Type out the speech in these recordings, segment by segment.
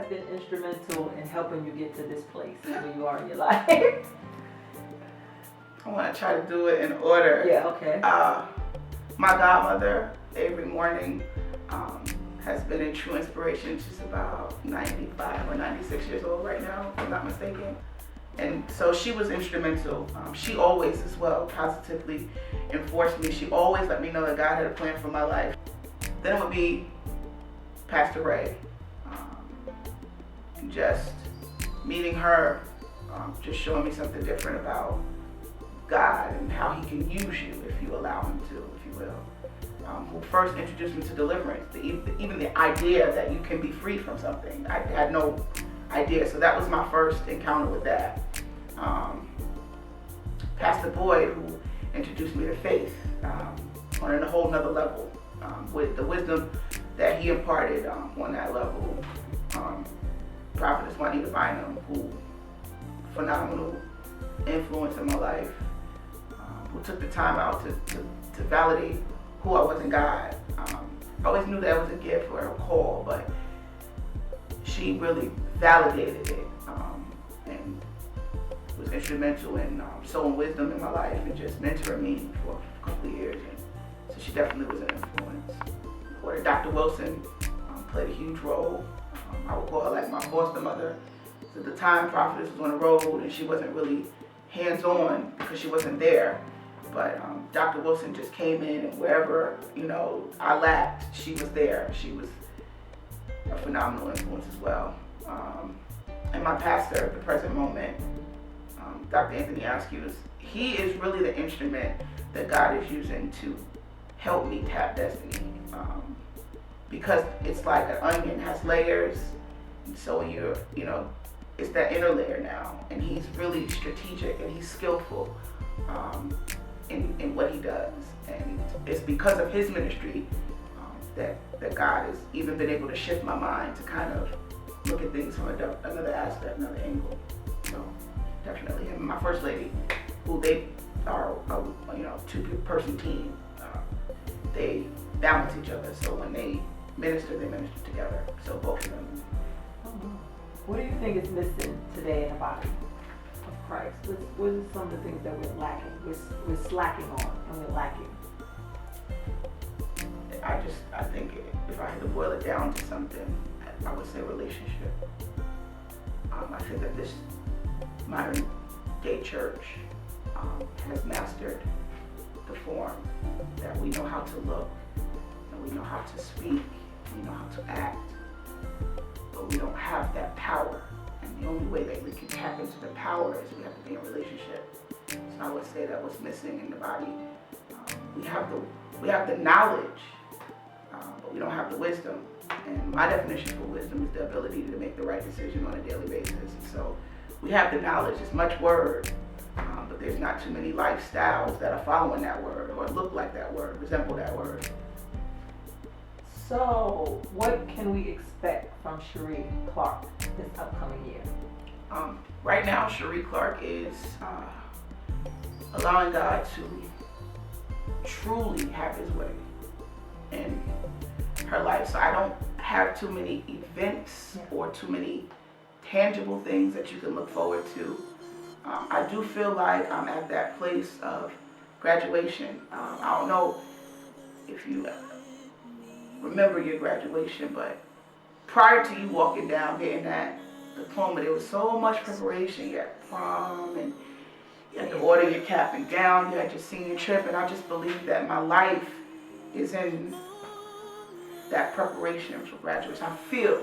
has been instrumental in helping you get to this place where you are in your life? I want to try to do it in order. Yeah, okay. My godmother, every morning, has been a true inspiration. She's about 95 or 96 years old right now, if I'm not mistaken. And so she was instrumental. She always, as well, positively enforced me. She always let me know that God had a plan for my life. Then it would be Pastor Ray. Just meeting her, just showing me something different about God and how he can use you if you allow him to, if you will. Who first introduced me to deliverance, even the idea that you can be free from something. I had no idea, so that was my first encounter with that. Pastor Boyd, who introduced me to faith on a whole nother level, with the wisdom that he imparted on that level. Prophetess Juanita Bynum, who phenomenal influence in my life, who took the time out to validate who I was in God. I always knew that was a gift or a call, but she really validated it and was instrumental in sowing wisdom in my life and just mentoring me for a couple of years. And so she definitely was an influence. Or Dr. Wilson played a huge role. I would call her like my foster mother. So at the time, Prophetess was on the road and she wasn't really hands-on because she wasn't there. But Dr. Wilson just came in, and wherever, I lacked, she was there. She was a phenomenal influence as well. And my pastor at the present moment, Dr. Anthony Askew, he is really the instrument that God is using to help me tap destiny. Because it's like an onion, has layers, and so it's that inner layer now, and he's really strategic and he's skillful in what he does, and it's because of his ministry that God has even been able to shift my mind to kind of look at things from another aspect, another angle. So definitely him and my first lady, who they are a two-person team. They balance each other, so when they minister together. So both of them. What do you think is missing today in the body of Christ? What are some of the things that we're lacking? We're slacking on, and we're lacking. I think if I had to boil it down to something, I would say relationship. I think that this modern day church has mastered the form, that we know how to look, and we know how to speak, we know how to act, but we don't have that power. And the only way that we can tap into the power is we have to be in a relationship. So I would say that what's missing in the body. We have the knowledge, but we don't have the wisdom. And my definition for wisdom is the ability to make the right decision on a daily basis. And so we have the knowledge, it's much word, but there's not too many lifestyles that are following that word or look like that word, resemble that word. So what can we expect from Sharee Clark this upcoming year? Right now, Sharee Clark is allowing God to truly have his way in her life. So I don't have too many events or too many tangible things that you can look forward to. I do feel like I'm at that place of graduation. I don't know if you remember your graduation, but prior to you walking down getting that diploma, there was so much preparation. You had prom, and you had to order your cap and gown, you had your senior trip, and I just believe that my life is in that preparation for graduation. I feel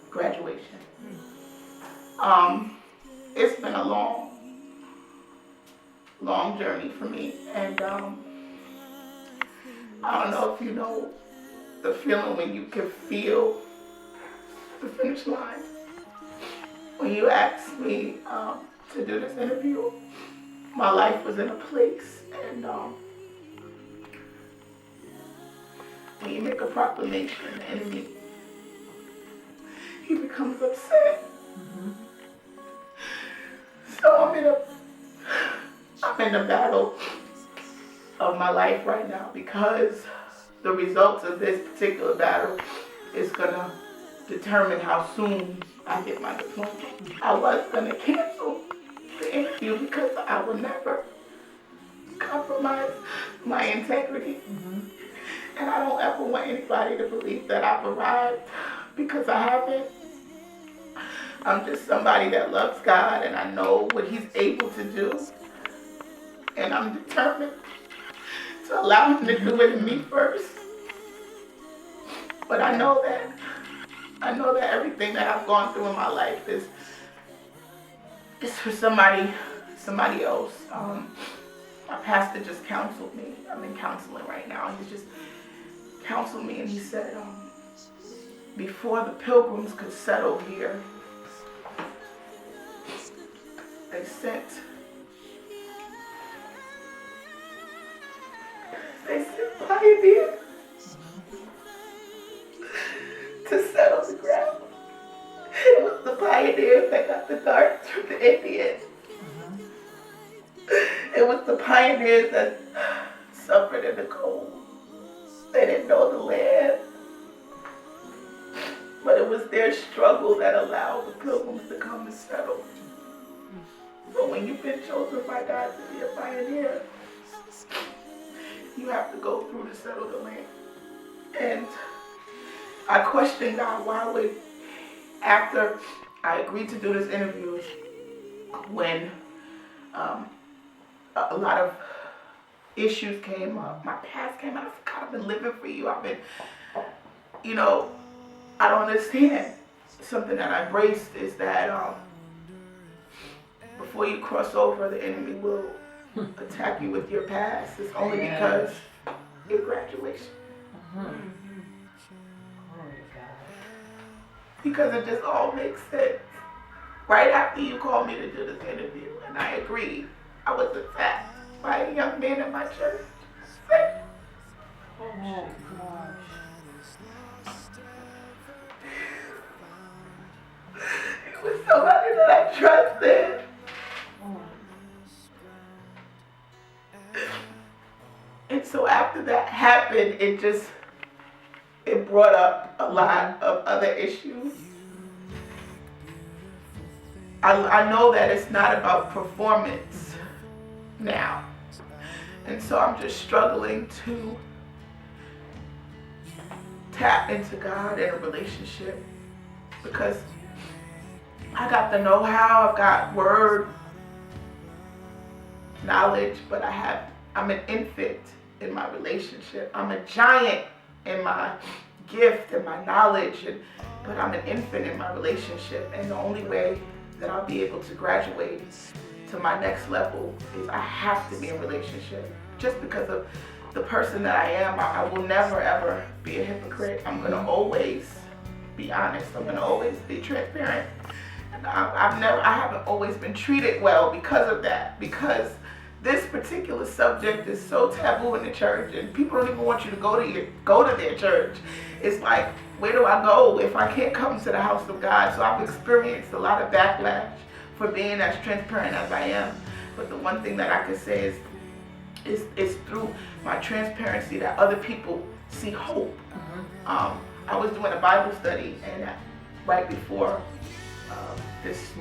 graduation. It's been a long journey for me, and I don't know if you know the feeling when you can feel the finish line. When you asked me to do this interview, my life was in a place, and when you make a proclamation, the enemy, he becomes upset. Mm-hmm. So I'm in the battle of my life right now, because the results of this particular battle is gonna determine how soon I get my diploma. I was going to cancel the interview because I would never compromise my integrity. And I don't ever want anybody to believe that I've arrived, because I haven't. I'm just somebody that loves God, and I know what He's able to do. And I'm determined to allow Him to do it in me first. But I know that everything that I've gone through in my life is for somebody else. My pastor just counseled me. I'm in counseling right now. He just counseled me, and he said, before the Pilgrims could settle here, they sent pioneers to settle the ground. It was the pioneers that got the darts from the Indians. It was the pioneers that suffered in the cold. They didn't know the land. But it was their struggle that allowed the Pilgrims to come and settle. But when you've been chosen by God to be a pioneer, you have to go through to settle the land. And I questioned God, why would, after I agreed to do this interview, when a lot of issues came up, my past came up, I said, God, I've been living for you. I've been, I don't understand. Something that I embraced is that before you cross over, the enemy will attack you with your past. It's only because your graduation. Because it just all makes sense. Right after you called me to do this interview, and I agreed, I was attacked by a young man in my church. Oh gosh. It was somebody that I trusted. And so after that happened, it brought up a lot of other issues. I know that it's not about performance now. And so I'm just struggling to tap into God in a relationship, because I got the know-how, I've got word, knowledge, but I'm an infant in my relationship. I'm a giant in my gift and my knowledge, but I'm an infant in my relationship. And the only way that I'll be able to graduate to my next level is I have to be in a relationship. Just because of the person that I am, I will never ever be a hypocrite. I'm gonna always be honest. I'm gonna always be transparent. And I haven't always been treated well because of that. Because this particular subject is so taboo in the church, and people don't even want you to go to their church. It's like, where do I go if I can't come to the house of God? So I've experienced a lot of backlash for being as transparent as I am. But the one thing that I can say is through my transparency that other people see hope. I was doing a Bible study, and right before this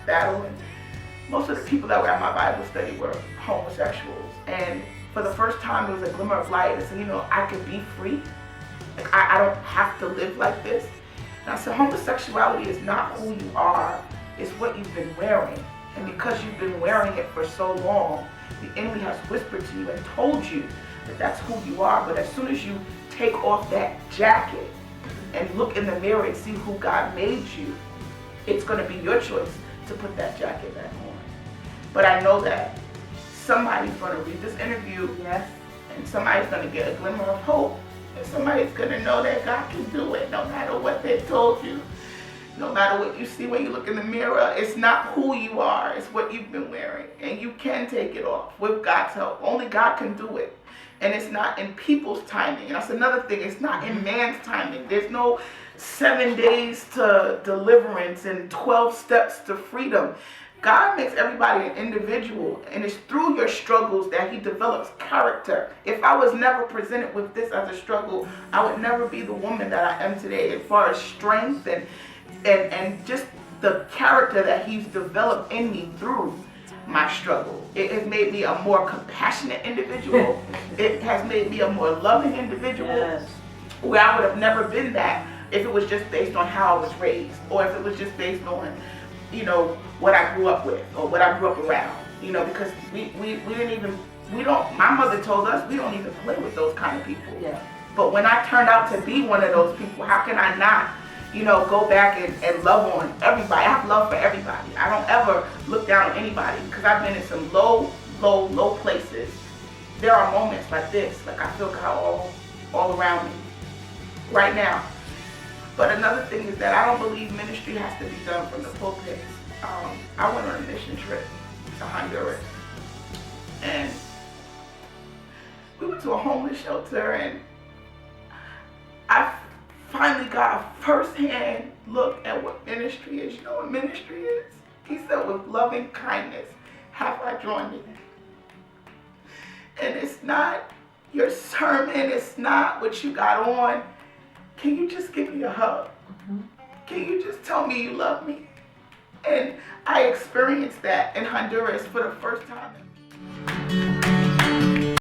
battle, and most of the people that were at my Bible study were homosexuals. And for the first time, there was a glimmer of light. I said, I can be free. Like, I don't have to live like this. And I said, homosexuality is not who you are. It's what you've been wearing. And because you've been wearing it for so long, the enemy has whispered to you and told you that that's who you are. But as soon as you take off that jacket and look in the mirror and see who God made you, it's going to be your choice to put that jacket back on. But I know that somebody's going to read this interview, and somebody's going to get a glimmer of hope, and somebody's going to know that God can do it no matter what they told you, no matter what you see when you look in the mirror. It's not who you are, it's what you've been wearing, and you can take it off with God's help. Only God can do it, and it's not in people's timing. And that's another thing, it's not in man's timing. There's no 7 days to deliverance and 12 steps to freedom. God makes everybody an individual, and it's through your struggles that he develops character. If I was never presented with this as a struggle, I would never be the woman that I am today, as far as strength and just the character that he's developed in me through my struggle. It has made me a more compassionate individual. It has made me a more loving individual. Yes. Where I would have never been that if it was just based on how I was raised, or if it was just based on, you know, what I grew up with or what I grew up around. You know, because we don't, my mother told us we don't even play with those kind of people. Yeah. But when I turned out to be one of those people, how can I not, you know, go back and love on everybody? I have love for everybody. I don't ever look down on anybody, because I've been in some low places. There are moments like this, like I feel God all around me right now. But another thing is that I don't believe ministry has to be done from the pulpit. I went on a mission trip to Honduras, and we went to a homeless shelter, and I finally got a first-hand look at what ministry is. You know what ministry is? He said, with loving kindness have I drawn thee. And it's not your sermon, it's not what you got on. Can you just give me a hug? Mm-hmm. Can you just tell me you love me? And I experienced that in Honduras for the first time.